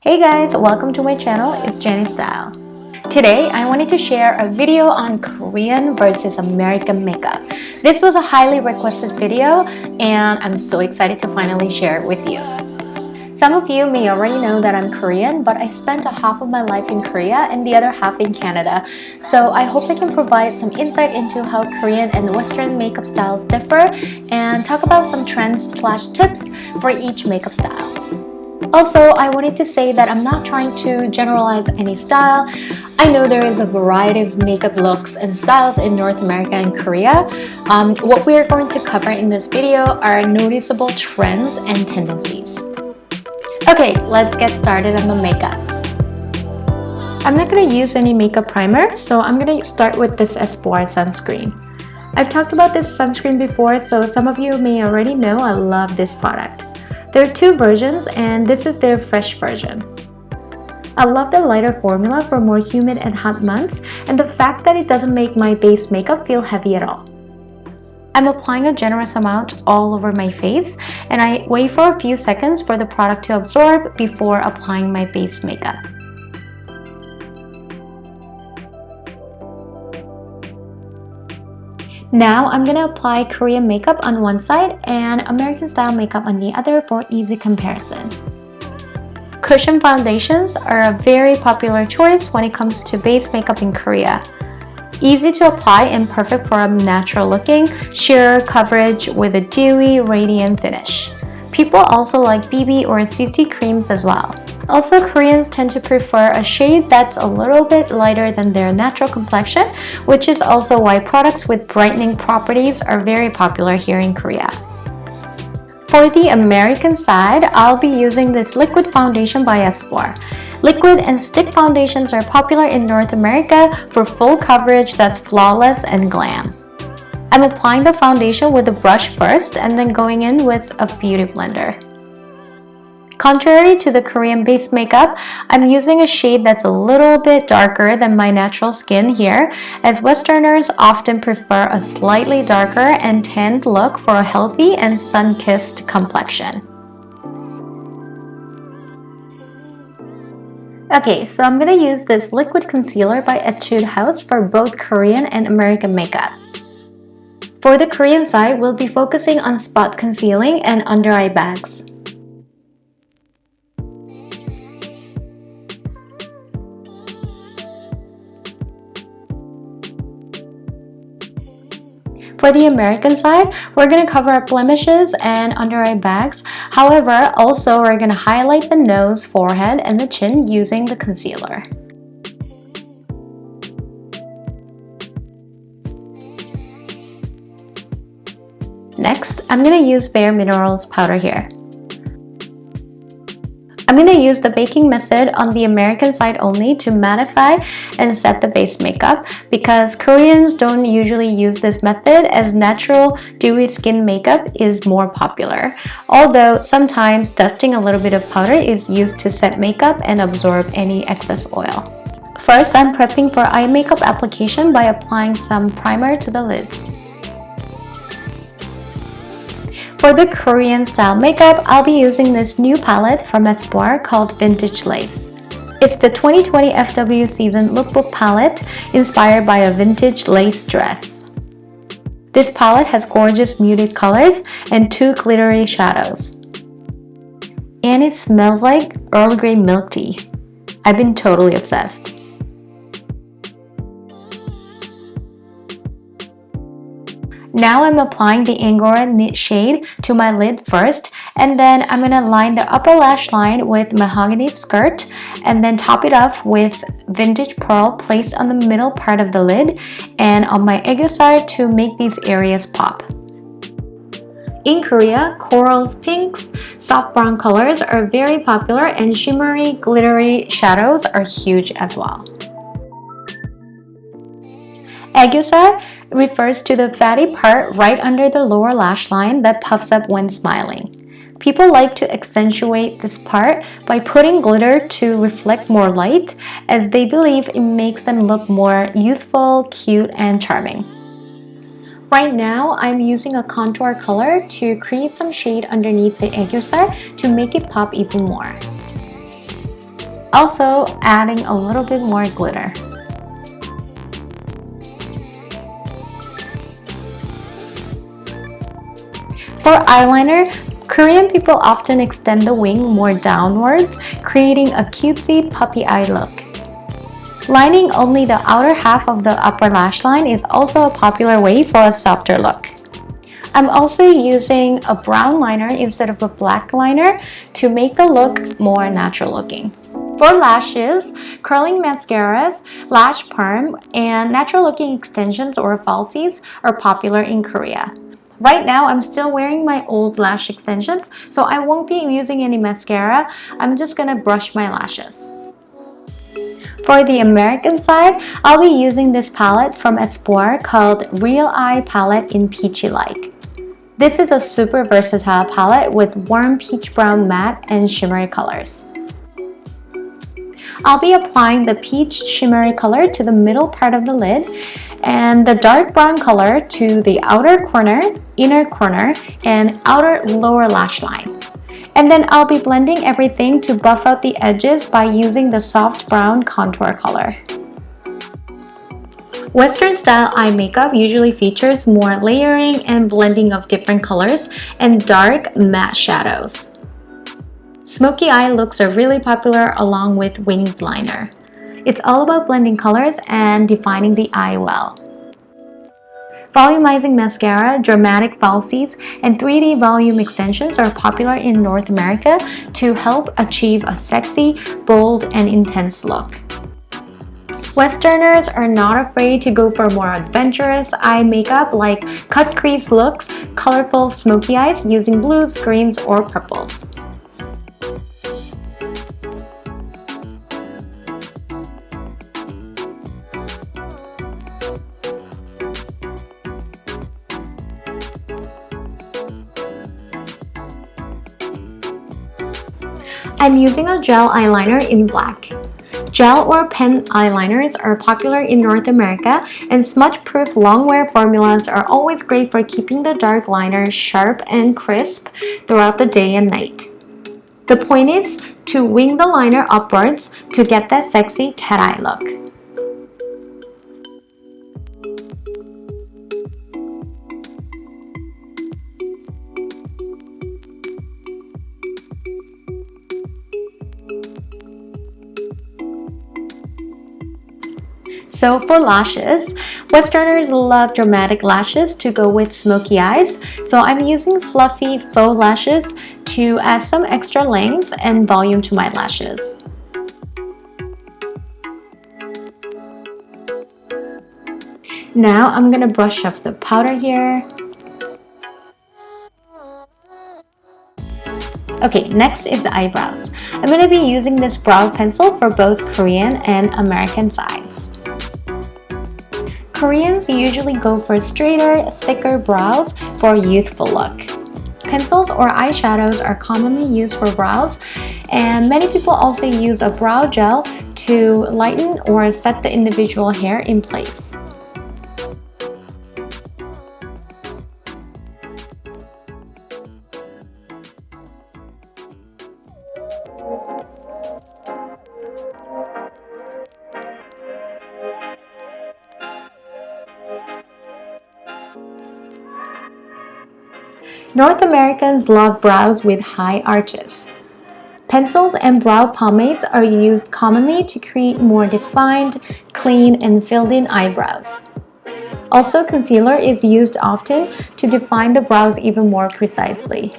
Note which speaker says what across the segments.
Speaker 1: Hey guys, welcome to my channel. It's Jenny Style. Today, I wanted to share a video on Korean versus American makeup. This was a highly requested video and I'm so excited to finally share it with you. Some of you may already know that I'm Korean, but I spent a half of my life in Korea and the other half in Canada. So I hope I can provide some insight into how Korean and Western makeup styles differ and talk about some trends/tips for each makeup style. Also, I wanted to say that I'm not trying to generalize any style. I know there is a variety of makeup looks and styles in North America and Korea. What we are going to cover in this video are noticeable trends and tendencies. Okay, let's get started on the makeup. I'm not going to use any makeup primer, so I'm going to start with this Espoir sunscreen. I've talked about this sunscreen before, so some of you may already know I love this product. There are two versions and this is their fresh version. I love the lighter formula for more humid and hot months and the fact that it doesn't make my base makeup feel heavy at all. I'm applying a generous amount all over my face and I wait for a few seconds for the product to absorb before applying my base makeup. Now I'm going to apply Korean makeup on one side and American style makeup on the other for easy comparison. Cushion foundations are a very popular choice when it comes to base makeup in Korea. Easy to apply and perfect for a natural looking, sheer coverage with a dewy, radiant finish. People also like BB or CC creams as well. Also, Koreans tend to prefer a shade that's a little bit lighter than their natural complexion, which is also why products with brightening properties are very popular here in Korea. For the American side, I'll be using this liquid foundation by Espoir. Liquid and stick foundations are popular in North America for full coverage that's flawless and glam. I'm applying the foundation with a brush first and then going in with a beauty blender. Contrary to the Korean base makeup, I'm using a shade that's a little bit darker than my natural skin here, as Westerners often prefer a slightly darker and tanned look for a healthy and sun-kissed complexion. Okay, so I'm going to use this liquid concealer by Etude House for both Korean and American makeup. For the Korean side, we'll be focusing on spot concealing and under-eye bags. For the American side, we're going to cover up blemishes and under-eye bags. However, also we're going to highlight the nose, forehead, and the chin using the concealer. Next, I'm going to use Bare Minerals powder here. I'm going to use the baking method on the American side only to mattify and set the base makeup because Koreans don't usually use this method as natural dewy skin makeup is more popular. Although sometimes dusting a little bit of powder is used to set makeup and absorb any excess oil. First, I'm prepping for eye makeup application by applying some primer to the lids. For the Korean style makeup, I'll be using this new palette from Espoir called Vintage Lace. It's the 2020 FW Season Lookbook palette inspired by a vintage lace dress. This palette has gorgeous muted colors and two glittery shadows. And it smells like Earl Grey milk tea. I've been totally obsessed. Now I'm applying the Angora Knit shade to my lid first, and then I'm going to line the upper lash line with Mahogany Skirt and then top it off with Vintage Pearl placed on the middle part of the lid and on my aegyo to make these areas pop. In Korea, corals, pinks, soft brown colors are very popular and shimmery, glittery shadows are huge as well. Aegyo refers to the fatty part right under the lower lash line that puffs up when smiling. People like to accentuate this part by putting glitter to reflect more light, as they believe it makes them look more youthful, cute, and charming. Right now, I'm using a contour color to create some shade underneath the aegyo to make it pop even more. Also adding a little bit more glitter. For eyeliner, Korean people often extend the wing more downwards, creating a cutesy puppy eye look. Lining only the outer half of the upper lash line is also a popular way for a softer look. I'm also using a brown liner instead of a black liner to make the look more natural looking. For lashes, curling mascaras, lash perm, and natural looking extensions or falsies are popular in Korea. Right now, I'm still wearing my old lash extensions, so I won't be using any mascara. I'm just gonna brush my lashes. For the American side, I'll be using this palette from Espoir called Real Eye Palette in Peachy Like. This is a super versatile palette with warm peach brown matte and shimmery colors. I'll be applying the peach shimmery color to the middle part of the lid and the dark brown color to the outer corner, inner corner, and outer lower lash line. And then I'll be blending everything to buff out the edges by using the soft brown contour color. Western style eye makeup usually features more layering and blending of different colors and dark matte shadows. Smoky eye looks are really popular along with winged liner. It's all about blending colors and defining the eye well. Volumizing mascara, dramatic falsies, and 3D volume extensions are popular in North America to help achieve a sexy, bold, and intense look. Westerners are not afraid to go for more adventurous eye makeup like cut crease looks, colorful smoky eyes using blues, greens, or purples. I'm using a gel eyeliner in black. Gel or pen eyeliners are popular in North America, and smudge-proof long-wear formulas are always great for keeping the dark liner sharp and crisp throughout the day and night. The point is to wing the liner upwards to get that sexy cat eye look. So for lashes, Westerners love dramatic lashes to go with smoky eyes, so I'm using fluffy faux lashes to add some extra length and volume to my lashes. Now I'm gonna brush off the powder here. Okay, next is eyebrows. I'm gonna be using this brow pencil for both Korean and American sides. Koreans usually go for straighter, thicker brows for a youthful look. Pencils or eyeshadows are commonly used for brows, and many people also use a brow gel to lighten or set the individual hair in place. North Americans love brows with high arches. Pencils and brow pomades are used commonly to create more defined, clean, and filled-in eyebrows. Also, concealer is used often to define the brows even more precisely.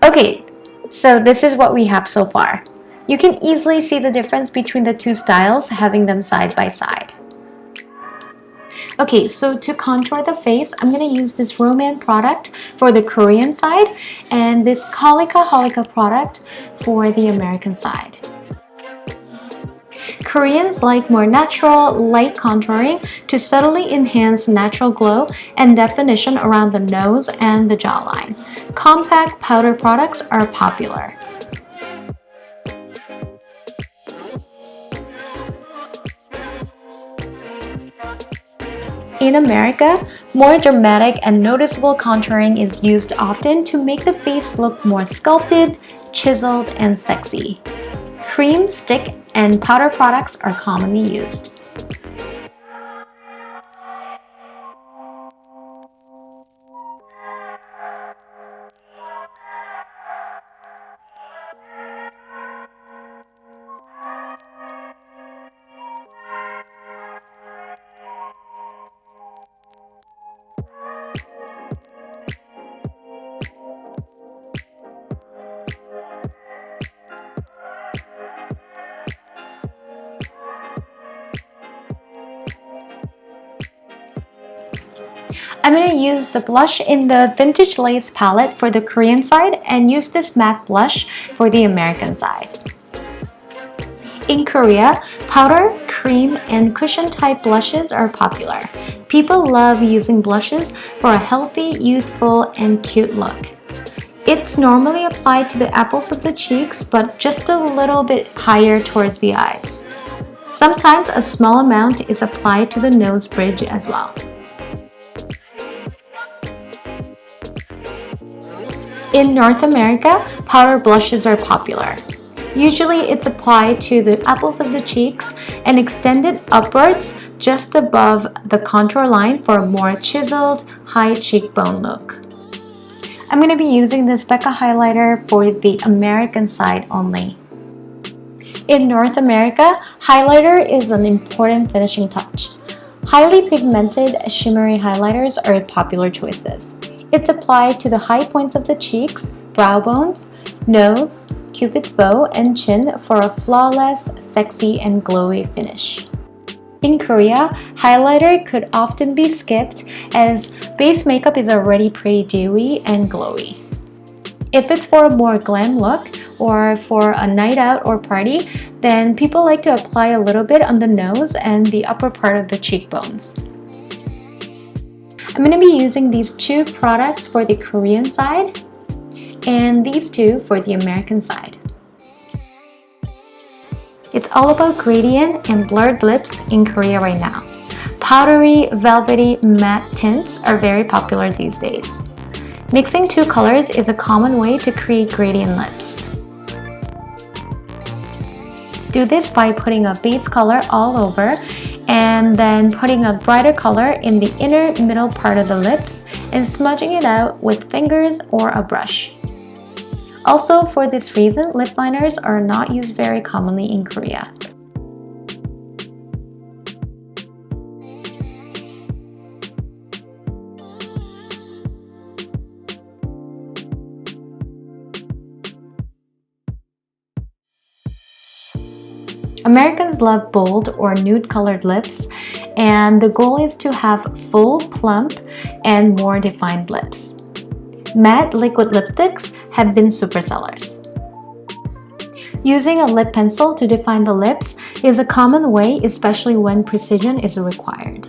Speaker 1: Okay, so this is what we have so far. You can easily see the difference between the two styles having them side by side. Okay, so to contour the face, I'm going to use this Roman product for the Korean side and this Holika product for the American side. Koreans like more natural, light contouring to subtly enhance natural glow and definition around the nose and the jawline. Compact powder products are popular. In America, more dramatic and noticeable contouring is used often to make the face look more sculpted, chiseled, and sexy. Cream, stick, and powder products are commonly used. I'm going to use the blush in the Vintage Lace palette for the Korean side and use this MAC blush for the American side. In Korea, powder, cream, and cushion type blushes are popular. People love using blushes for a healthy, youthful, and cute look. It's normally applied to the apples of the cheeks, but just a little bit higher towards the eyes. Sometimes a small amount is applied to the nose bridge as well. In North America, powder blushes are popular. Usually it's applied to the apples of the cheeks and extended upwards just above the contour line for a more chiseled, high cheekbone look. I'm going to be using this Becca highlighter for the American side only. In North America, highlighter is an important finishing touch. Highly pigmented, shimmery highlighters are popular choices. It's applied to the high points of the cheeks, brow bones, nose, cupid's bow, and chin for a flawless, sexy, and glowy finish. In Korea, highlighter could often be skipped as base makeup is already pretty dewy and glowy. If it's for a more glam look or for a night out or party, then people like to apply a little bit on the nose and the upper part of the cheekbones. I'm going to be using these two products for the Korean side and these two for the American side. It's all about gradient and blurred lips in Korea right now. Powdery, velvety, matte tints are very popular these days. Mixing two colors is a common way to create gradient lips. Do this by putting a base color all over and then putting a brighter color in the inner middle part of the lips and smudging it out with fingers or a brush. Also, for this reason, lip liners are not used very commonly in Korea. Americans love bold or nude colored lips, and the goal is to have full, plump, and more defined lips. Matte liquid lipsticks have been super sellers. Using a lip pencil to define the lips is a common way, especially when precision is required.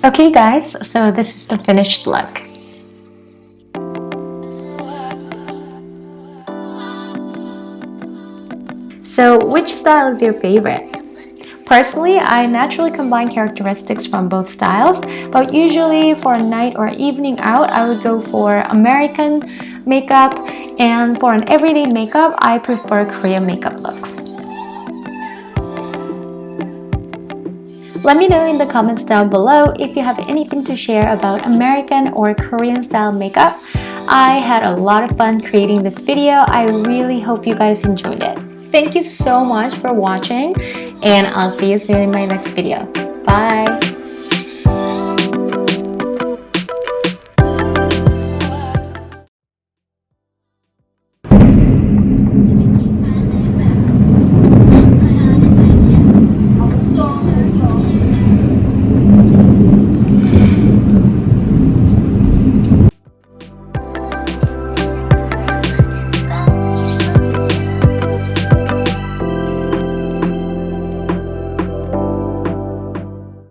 Speaker 1: Okay guys, so this is the finished look. So which style is your favorite? Personally, I naturally combine characteristics from both styles, but usually for a night or evening out, I would go for American makeup, and for an everyday makeup, I prefer Korean makeup looks. Let me know in the comments down below if you have anything to share about American or Korean style makeup. I had a lot of fun creating this video. I really hope you guys enjoyed it. Thank you so much for watching, and I'll see you soon in my next video. Bye!